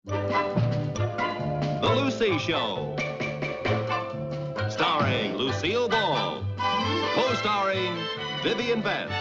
The Lucy Show. Starring Lucille Ball. Co-starring Vivian Vance.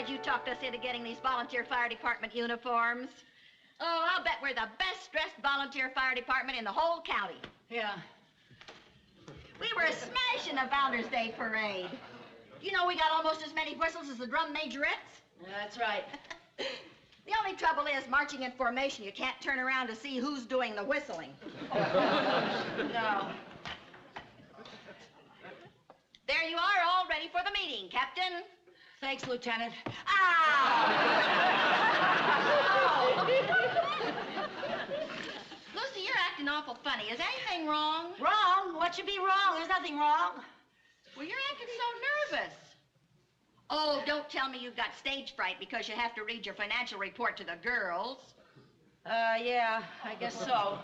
You talked us into getting these volunteer fire department uniforms. Oh, I'll bet we're the best-dressed volunteer fire department in the whole county. Yeah. We were a smash in the Founders Day parade. You know we got almost as many whistles as the drum majorettes? That's right. The only trouble is, marching in formation, you can't turn around to see who's doing the whistling. No. There you are, all ready for the meeting, Captain. Thanks, Lieutenant. Ow! Lucy, you're acting awful funny. Is anything wrong? Wrong? What should be wrong? There's nothing wrong. Well, you're acting so nervous. Oh, don't tell me you've got stage fright because you have to read your financial report to the girls. Yeah, I guess so.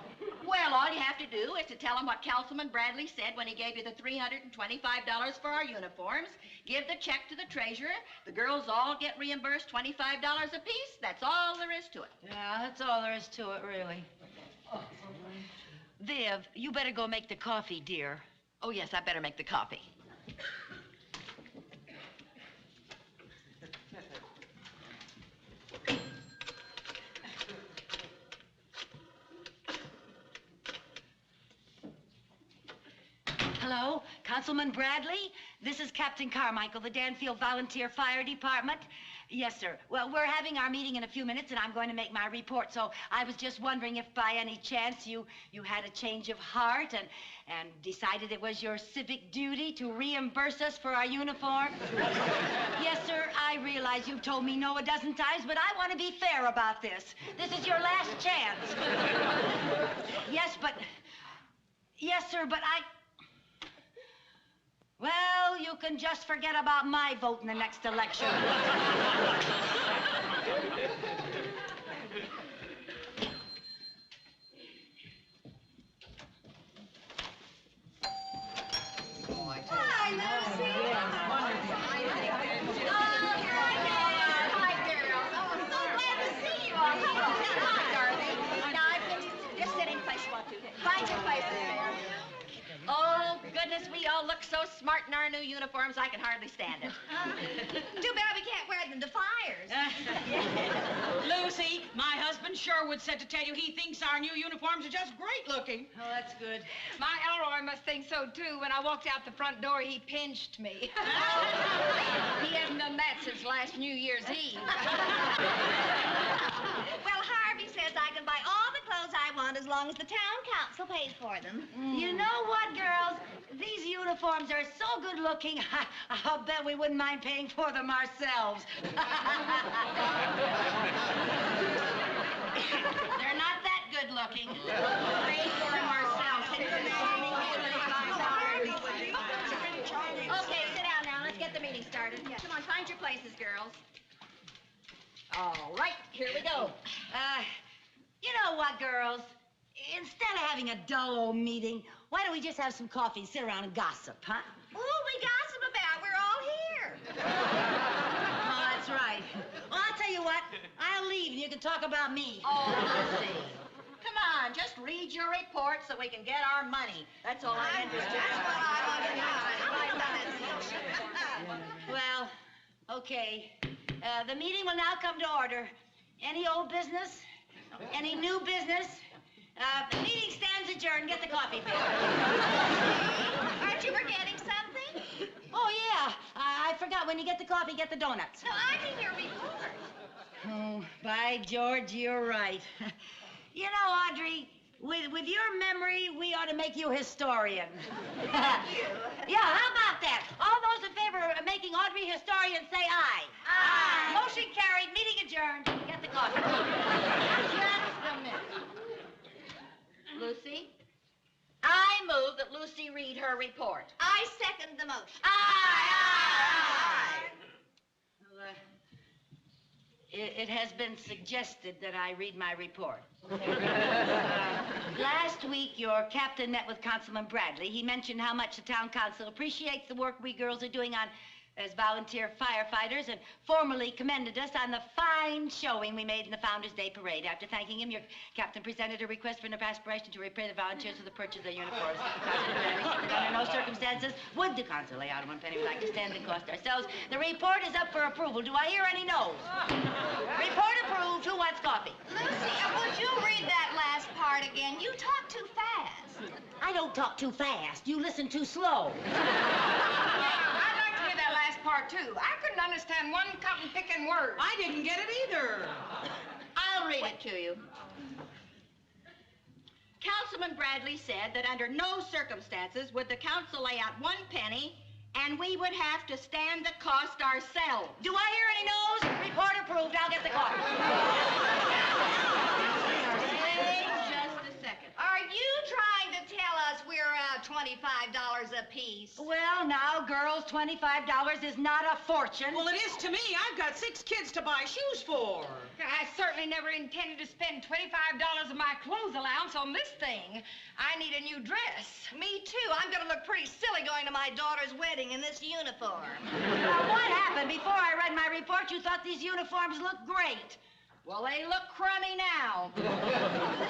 Well, all you have to do is to tell them what Councilman Bradley said when he gave you the $325 for our uniforms. Give the check to the treasurer. The girls all get reimbursed $25 apiece. That's all there is to it. Yeah, that's all there is to it, really. Viv, you better go make the coffee, dear. Oh, yes, I better make the coffee. Hello, Councilman Bradley? This is Captain Carmichael, the Danfield Volunteer Fire Department. Yes, sir. Well, we're having our meeting in a few minutes, and I'm going to make my report. So I was just wondering if by any chance you had a change of heart and decided it was your civic duty to reimburse us for our uniform. Yes, sir, I realize you've told me no a dozen times, but I want to be fair about this. This is your last chance. Yes, sir, but well, you can just forget about my vote in the next election. Hi, Lucy. Oh, here I am. Hi, girls. Oh, I'm so glad to see you all. Hi, Dorothy. Now, just sit in place you want to. Find your places there. Oh, goodness, we all look so smart in our new uniforms, I can hardly stand it. Too bad we can't wear them to fires. Lucy, my husband Sherwood said to tell you he thinks our new uniforms are just great looking. Oh, that's good. My Elroy must think so, too. When I walked out the front door, he pinched me. He hasn't done that since last New Year's Eve. Well, Harvey says I can buy all the clothes I want as long as the town council pays for them. You know what, girls? These uniforms are so good looking, I'll bet we wouldn't mind paying for them ourselves. They're not that good looking. Pay for them ourselves. Okay, sit down now. Let's get the meeting started. Come on, find your places, girls. All right, here we go. You know what, girls? Instead of having a dull old meeting, why don't we just have some coffee and sit around and gossip, huh? Who we gossip about? We're all here. Oh, that's right. Well, I'll tell you what. I'll leave and you can talk about me. Oh, Lucy. Come on, just read your report so we can get our money. That's all I'm interested in. Well, okay. The meeting will now come to order. Any old business? Any new business? The meeting stands adjourned. Get the coffee, Bill. Aren't you forgetting something? Oh, yeah. I forgot. When you get the coffee, get the donuts. No, I mean your report. Oh, by George, you're right. You know, Audrey, with your memory, we ought to make you historian. Thank you. Yeah, how about your story and say aye. Aye. Motion carried. Meeting adjourned. Get the coffee. Just a minute. Lucy? I move that Lucy read her report. I second the motion. Aye. Well, it has been suggested that I read my report. Last week, your captain met with Councilman Bradley. He mentioned how much the town council appreciates the work we girls are doing as volunteer firefighters and formally commended us on the fine showing we made in the Founders' Day parade. After thanking him, your captain presented a request for an aspiration to repay the volunteers for the purchase of their uniforms. Councilman Bradley said that under no circumstances would the council lay out 1 penny. We'd like to stand the cost ourselves. The report is up for approval. Do I hear any no's? Report approved. Who wants coffee? Lucy, would you read that last part again? You talk too fast. I don't talk too fast. You listen too slow. I'd like to hear that last part, too. I couldn't understand one cotton-picking word. I didn't get it either. I'll read it to you. Councilman Bradley said that under no circumstances would the council lay out 1 penny, and we would have to stand the cost ourselves. Do I hear any no's? Report approved. I'll get the coffee. Wait just a second. Are you trying to tell us we're $25 apiece? Well, now, girls, $25 is not a fortune. Well, it is to me. I've got 6 kids to buy shoes for. I certainly never intended to spend $25 of my clothes allowance on this thing. I need a new dress. Me too. I'm going to look pretty silly going to my daughter's wedding in this uniform. Now, what happened? Before I read my report, you thought these uniforms looked great. Well, they look crummy now.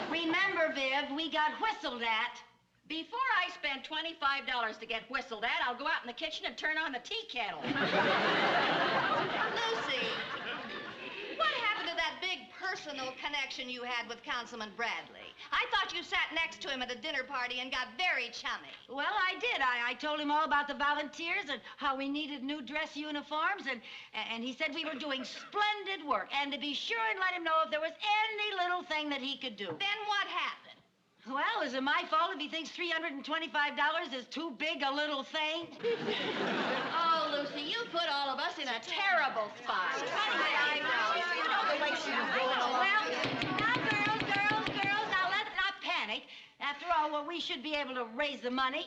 Remember, Viv, we got whistled at. Before I spend $25 to get whistled at, I'll go out in the kitchen and turn on the tea kettle. Lucy, what happened to that big personal connection you had with Councilman Bradley? I thought you sat next to him at a dinner party and got very chummy. Well, I did. I told him all about the volunteers and how we needed new dress uniforms, and he said we were doing splendid work, and to be sure and let him know if there was any little thing that he could do. Then what happened? Well, is it my fault if he thinks $325 is too big a little thing? Oh, Lucy, you put all of us in a terrible spot. I know. You know the way she's going along. Well, now, girls, now let's not panic. After all, well, we should be able to raise the money.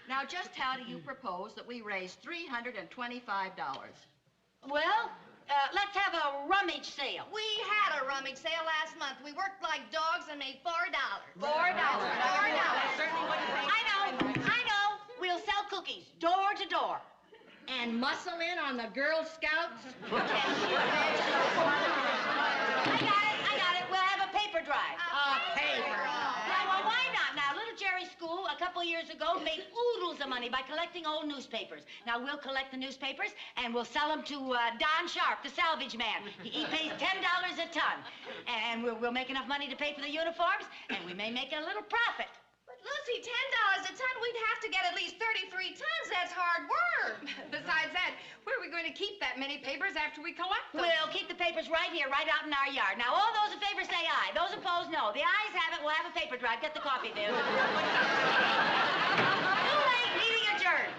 Now, just how do you propose that we raise $325? Well, let's have a rummage sale. We had a rummage sale last month. We worked like dogs and made $4. $4. I know. We'll sell cookies door to door. And muscle in on the Girl Scouts? I got it. We'll have a paper drive. A paper. Well, why not? Now, little Jerry's school a couple years ago made oodles of money by collecting old newspapers. Now, we'll collect the newspapers, and we'll sell them to Don Sharp, the salvage man. He pays $10 a ton. And we'll make enough money to pay for the uniforms, and we may make a little profit. But, Lucy, $10 a ton, we'd have to get at least 33 tons. That's hard work. Besides that, where are we going to keep that many papers after we collect them? We'll keep the papers right here, right out in our yard. Now, all those in favor say aye. Those opposed, no. The ayes have it. We'll have a paper drive. Get the coffee, Viv. Too late. Meeting adjourned.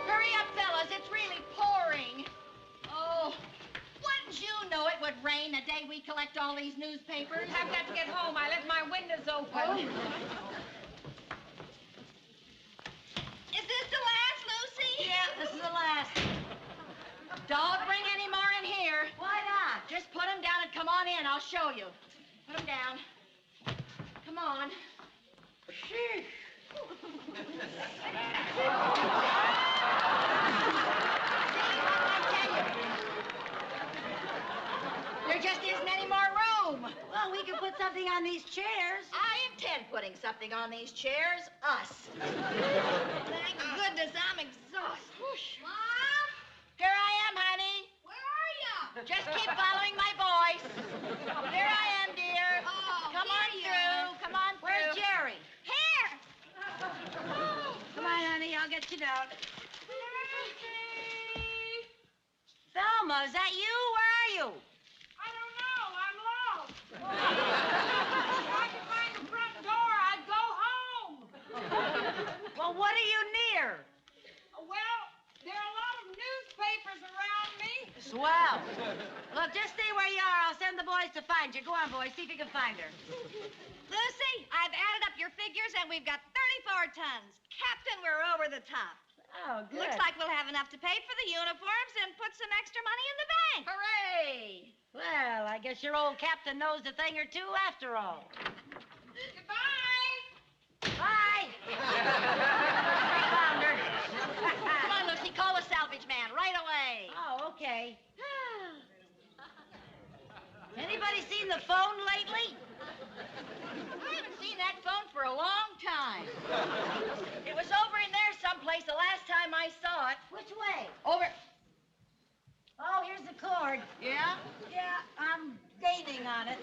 Hurry up, fellas. It's really pouring. Oh, wouldn't you know it would rain the day we collect all these newspapers? I've got to get home. I left my windows open. Is this the last, Lucy? Yeah, this is the last. Don't bring any more in here. Why not? Just put them down and come on in. I'll show you. Put them down. Come on. There just isn't any more room. Well, we could put something on these chairs. I intend putting something on these chairs. Us. Thank goodness I'm exhausted. Mom? Here I am, honey. Where are you? Just keep following my voice. Here I am, dear. Oh, Come on here you through. Come on through. Where's Jerry? Here. Come on, honey. I'll get you down. Thelma, is that you? Where are you? I don't know. If I could find the front door, I'd go home. Well, what are you near? Well, there are a lot of newspapers around me. Swell. Look, just stay where you are. I'll send the boys to find you. Go on, boys. See if you can find her. Lucy, I've added up your figures, and we've got 34 tons. Captain, we're over the top. Oh, good. Looks like we'll have enough to pay for the uniforms and put some extra money in the bank. Hooray! Well, I guess your old captain knows a thing or two after all. Goodbye. Bye! Found her. Come on, Lucy, call the salvage man right away. Oh, okay. Anybody seen the phone lately? I haven't seen that phone for a long time. It was over in there someplace the last time I saw it. Which way? Over. Oh, here's the cord. Yeah? Yeah, I'm gaining on it.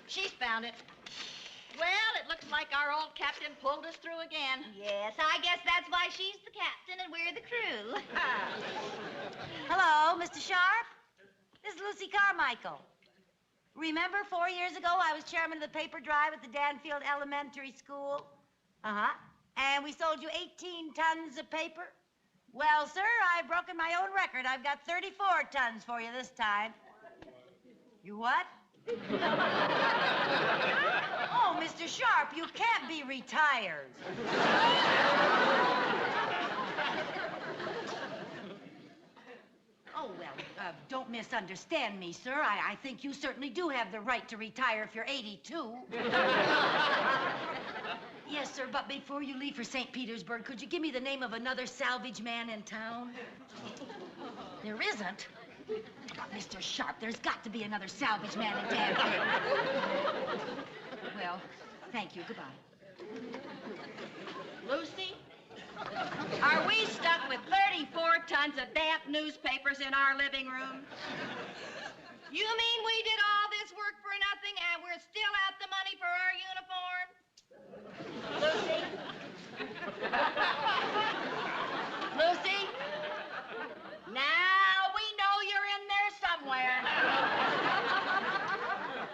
She's found it. Well, it looks like our old captain pulled us through again. Yes, I guess that's why she's the captain and we're the crew. Hello, Mr. Sharp. This is Lucy Carmichael. Remember 4 years ago I was chairman of the paper drive at the Danfield Elementary School? Uh-huh. And we sold you 18 tons of paper? Well, sir, I've broken my own record. I've got 34 tons for you this time. You what? Oh, Mr. Sharp, you can't be retired. Oh, well, don't misunderstand me, sir. I think you certainly do have the right to retire if you're 82. Yes, sir, but before you leave for St. Petersburg, could you give me the name of another salvage man in town? There isn't. But, Mr. Sharp, there's got to be another salvage man in Danfield. Well, thank you. Goodbye. Lucy, are we stuck with 34 tons of damp newspapers in our living room? You mean we did all this work for nothing and we're still out the money for our uniforms? Lucy? Lucy? Now we know you're in there somewhere.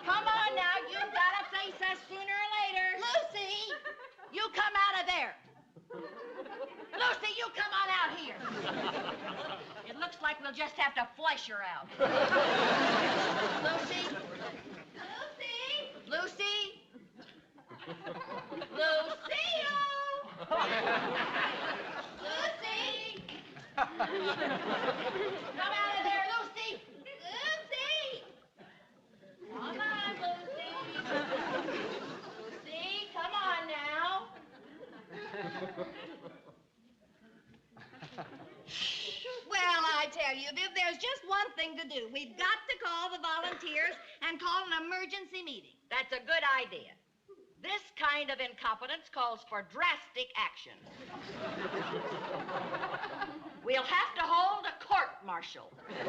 Come on now, you've got to face us sooner or later. Lucy! You come out of there. Lucy, you come on out here. It looks like we'll just have to flush her out. Lucy? Lucy! Lucy? Lucille! Lucy! Come out of there, Lucy! Lucy! Come on, Lucy. Lucy, come on now. Well, I tell you, Viv, there's just one thing to do. We've got to call the volunteers and call an emergency meeting. That's a good idea. This kind of incompetence calls for drastic action. We'll have to hold a court-martial. The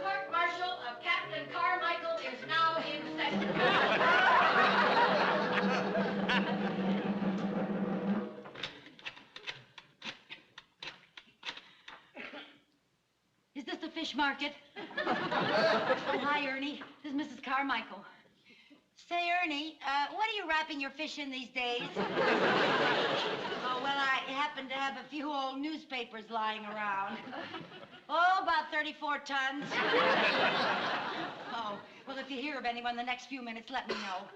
court-martial of Captain Carmichael is now in session. Is this the fish market? Oh, hi, Ernie. This is Mrs. Carmichael. Say, Ernie, what are you wrapping your fish in these days? Oh, well, I happen to have a few old newspapers lying around. Oh, about 34 tons. Oh, well, if you hear of anyone in the next few minutes, let me know.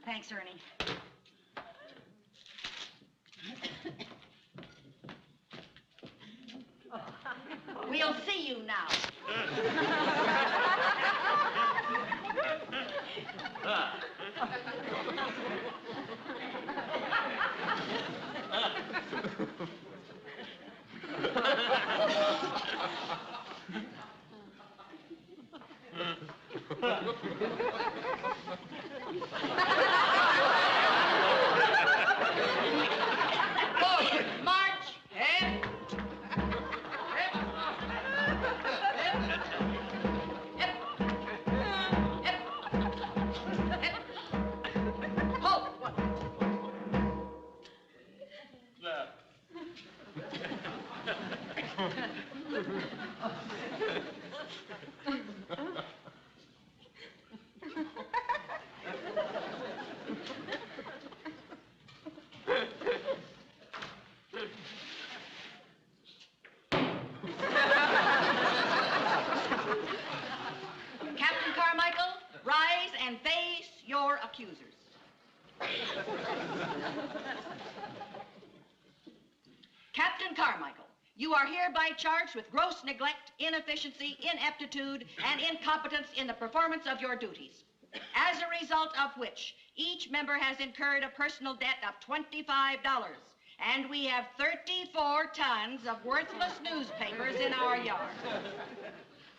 Thanks, Ernie. We'll see you now. March! Hip! Hip! Hip! Hip! Hip! Captain Carmichael, rise and face your accusers. Captain Carmichael, you are hereby charged with gross neglect, inefficiency, ineptitude, and incompetence in the performance of your duties. As a result of which, each member has incurred a personal debt of $25, and we have 34 tons of worthless newspapers in our yard.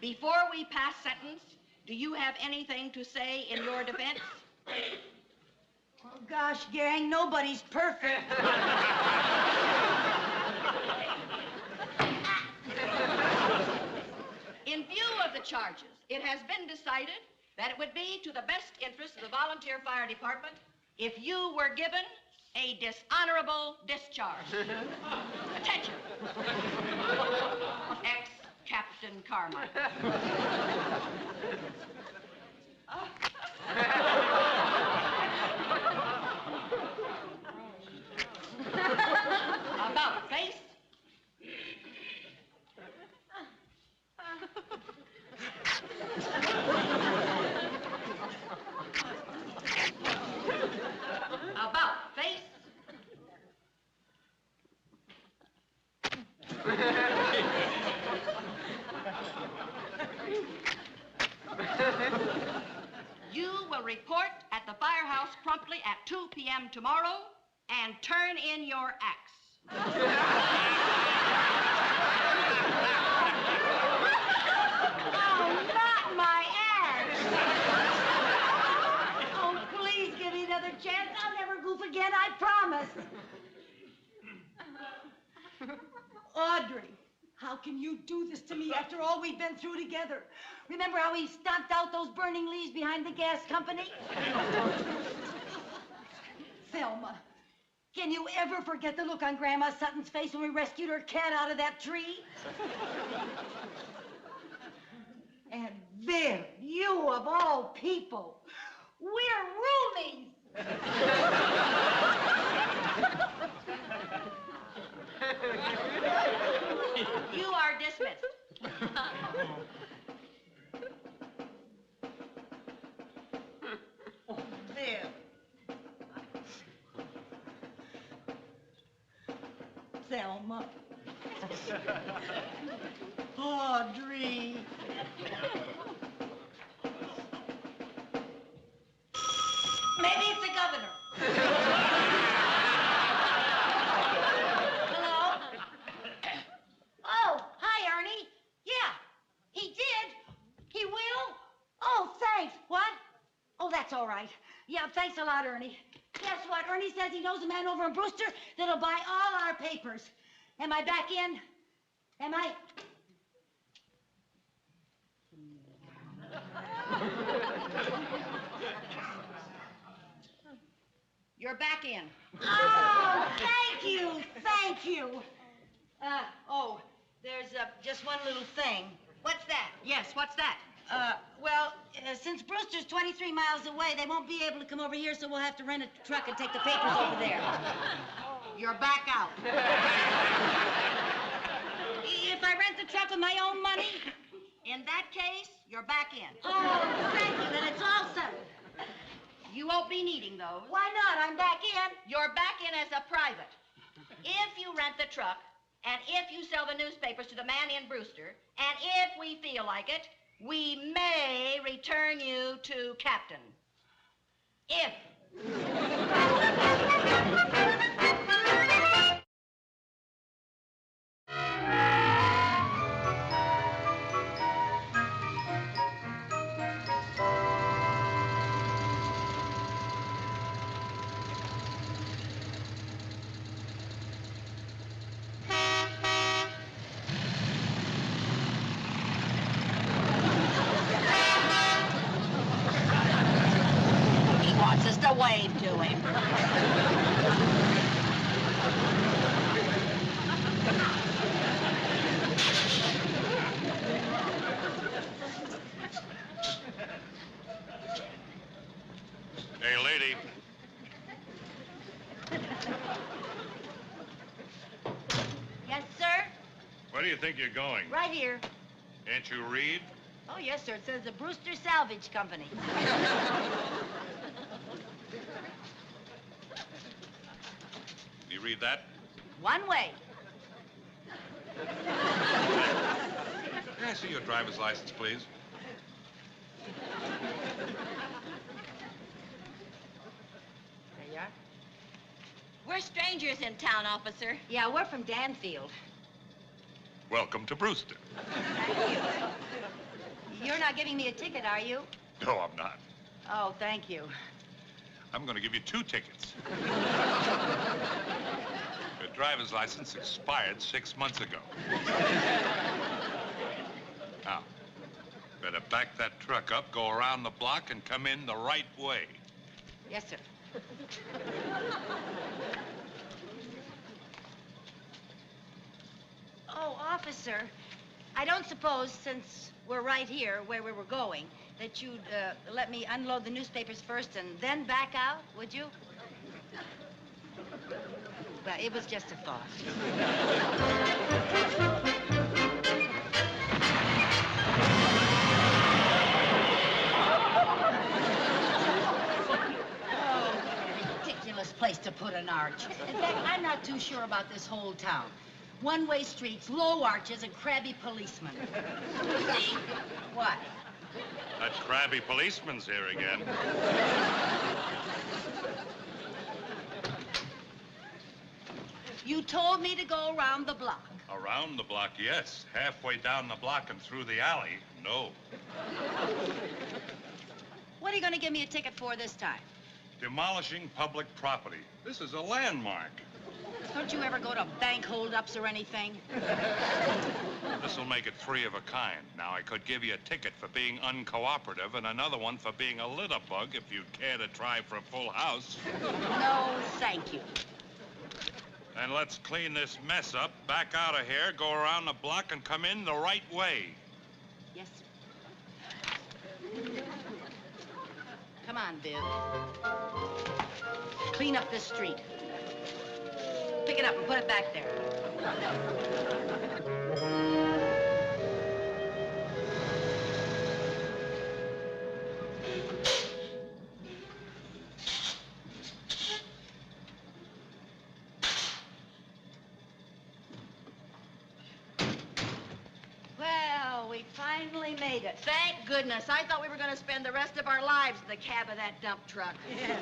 Before we pass sentence, do you have anything to say in your defense? Oh, gosh, gang, nobody's perfect. In view of the charges, it has been decided that it would be to the best interest of the volunteer fire department if you were given a dishonorable discharge. Attention. Ex-Captain Carmichael. About face. About face. You will report at the firehouse promptly at 2 p.m. tomorrow and turn in your axe. Oh, not my axe. Oh, please give me another chance. I'll never goof again, I promise. Audrey, how can you do this to me after all we've been through together? Remember how we stomped out those burning leaves behind the gas company? Thelma, can you ever forget the look on Grandma Sutton's face when we rescued her cat out of that tree? And Viv, you of all people, we're roomies. You are dismissed. Viv. Thelma. Audrey. Maybe it's the governor. Hello? Oh, hi, Ernie. Yeah, he did. He will? Oh, thanks. What? Oh, that's all right. Yeah, thanks a lot, Ernie. Guess what? Ernie says he knows a man over in Brewster that'll buy all our papers. Am I back in? Am I? You're back in. Oh, thank you. Thank you. There's just one little thing. What's that? Yes, what's that? Since Brewster's 23 miles away, they won't be able to come over here, so we'll have to rent a truck and take the papers over there. You're back out. If I rent the truck with my own money? In that case, you're back in. Oh, thank you. Then it's all settled. You won't be needing those. Why not? I'm back in. You're back in as a private. If you rent the truck, and if you sell the newspapers to the man in Brewster, and if we feel like it, we may return you to captain. If. He wants us to wave to him. think you're going? Right here. Can't you read? Oh, yes, sir. It says the Brewster Salvage Company. You read that? One way. Can I see your driver's license, please? There you are. We're strangers in town, officer. Yeah, we're from Danfield. Welcome to Brewster. Thank you. You're not giving me a ticket, are you? No, I'm not. Oh, thank you. I'm going to give you 2 tickets. Your driver's license expired 6 months ago. Now, better back that truck up, go around the block, and come in the right way. Yes, sir. Oh, officer, I don't suppose, since we're right here where we were going, that you'd let me unload the newspapers first and then back out, would you? Well, it was just a thought. Ridiculous place to put an arch. In fact, I'm not too sure about this whole town. One-way streets, low arches, and crabby policemen. What? That crabby policeman's here again. You told me to go around the block. Around the block, yes. Halfway down the block and through the alley, no. What are you going to give me a ticket for this time? Demolishing public property. This is a landmark. Don't you ever go to bank holdups or anything? This'll make it 3 of a kind. Now, I could give you a ticket for being uncooperative and another one for being a litter bug if you'd care to try for a full house. No, thank you. And let's clean this mess up, back out of here, go around the block, and come in the right way. Yes, sir. Come on, Viv. Clean up this street. Pick it up and put it back there. Well, we finally made it. Thank goodness. I thought we were going to spend the rest of our lives in the cab of that dump truck. Yeah.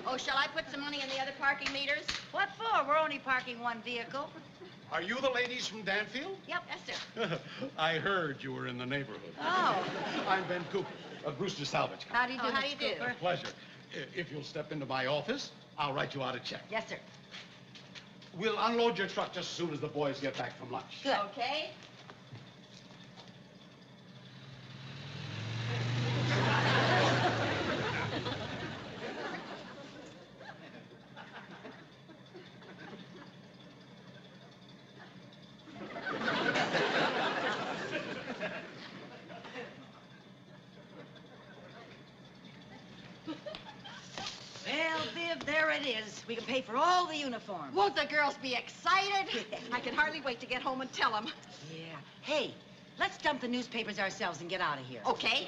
Oh, shall I put some money in the other parking meters? What for? We're only parking one vehicle. Are you the ladies from Danfield? Yep. Yes, sir. I heard you were in the neighborhood. Oh. I'm Ben Cooper of Brewster Salvage Company. How do you do, Oh, how Mr. do you do? Cooper? Pleasure. If you'll step into my office, I'll write you out a check. Yes, sir. We'll unload your truck just as soon as the boys get back from lunch. Good. Okay. Well, Viv, there it is. We can pay for all the uniforms. Won't the girls be excited? I can hardly wait to get home and tell them. Yeah. Hey, let's dump the newspapers ourselves and get out of here. Okay.